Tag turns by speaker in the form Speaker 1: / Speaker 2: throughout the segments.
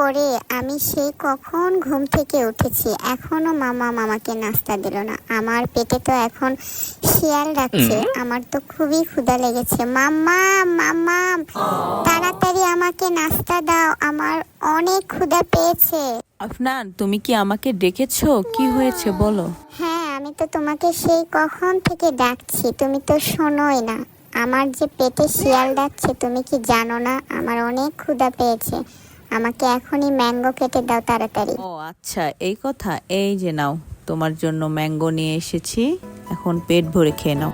Speaker 1: করে আমি সেই কখন ঘুম থেকে উঠেছি, এখনো মামা আমাকে নাস্তা দিল না। আমার পেটে তো এখন শিয়াল ডাকছে, আমার তো খুবই ক্ষুধা লেগেছে। মাম্মা মাম্মা, তাড়াতাড়ি আমাকে নাস্তা দাও, আমার অনেক ক্ষুধা পেয়েছে।
Speaker 2: আফনান, তুমি কি আমাকে ডেকেছো? কি হয়েছে বলো।
Speaker 1: হ্যাঁ, আমি তো তোমাকে সেই কখন থেকে ডাকছি, তুমি তো শোনোই না। আমার যে পেটে শিয়াল ডাকছে, তুমি কি জানো না? আমার অনেক ক্ষুধা পেয়েছে, আমাকে এখনই ম্যাঙ্গো কেটে দাও তাড়াতাড়ি।
Speaker 2: ও আচ্ছা, এই কথা। এই যে নাও, তোমার জন্য ম্যাঙ্গো নিয়ে এসেছি, এখন পেট ভরে খেয়ে নাও।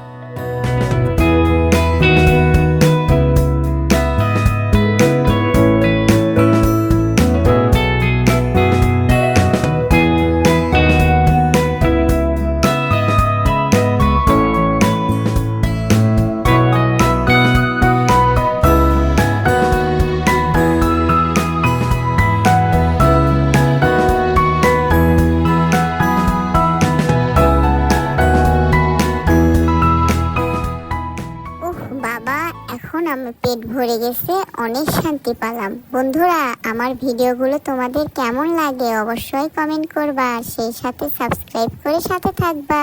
Speaker 1: উফ বাবা, এখন আমার পেট ভরে গেছে, অনেক শান্তি পেলাম। বন্ধুরা, আমার ভিডিওগুলো তোমাদের কেমন লাগে অবশ্যই কমেন্ট করবা, সেই সাথে সাবস্ক্রাইব করে সাথে থাকবা।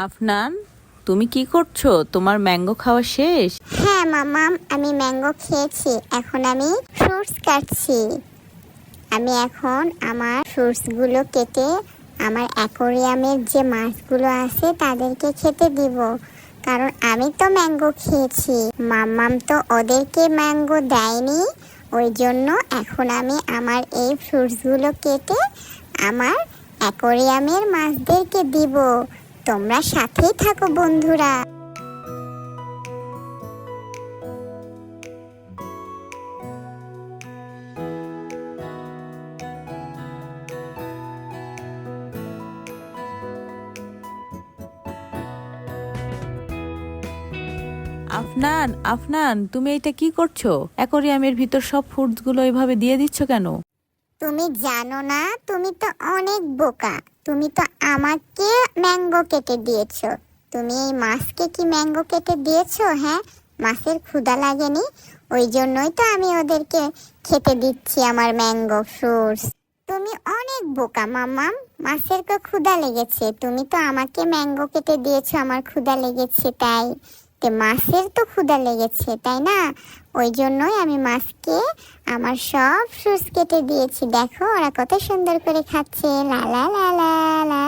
Speaker 2: আফনান, তুমি কি করছো? তোমার ম্যাঙ্গো খাওয়া শেষ?
Speaker 1: হ্যাঁ মামাম, আমি ম্যাঙ্গো খেয়েছি, এখন আমি ফ্রুটস কাটছি। আমি এখন আমার ফ্রুটসগুলো কেটে আমার অ্যাকোরিয়ামের যে মাছগুলো আছে তাদেরকে খেতে দিব, কারণ আমি তো ম্যাঙ্গো খেয়েছি, মাম্মাম তো ওদেরকে ম্যাঙ্গো দেয়নি। ওই জন্য এখন আমি আমার এই ফ্রুটসগুলো কেটে আমার অ্যাকোরিয়ামের মাছদেরকে দিব। তোমরা সাথেই থাকো বন্ধুরা।
Speaker 2: আফনান, আফনান, তুমি এটা কি করছো? অ্যাকোরিয়ামের ভিতর সব ফ্রুটসগুলো এভাবে দিয়ে দিচ্ছ কেন?
Speaker 1: তুমি জানো না, তুমি তো অনেক বোকা। তুমি তো আমাকে ম্যাঙ্গো কেটে দিয়েছো। তুমি এই মাছকে কি ম্যাঙ্গো কেটে দিয়েছো? হ্যাঁ, মাছের ক্ষুধা লাগেনি, ওই জন্যই তো আমি ওদেরকে খেতে দিচ্ছি আমার ম্যাঙ্গো ফ্রুটস। তুমি অনেক বোকা মাম্মাম, মাছের তো ক্ষুধা লেগেছে, তুমি তো আমাকে ম্যাঙ্গো কেটে দিয়েছো, আমার ক্ষুধা লেগেছে তাই। তো মাছের তো ক্ষুধা লেগেছে তাই না, ওই জন্যই আমি মাছকে আমার সব ফ্রুটস কেটে দিয়েছি। দেখো ওরা কত সুন্দর করে খাচ্ছে, লা লা লা লা লা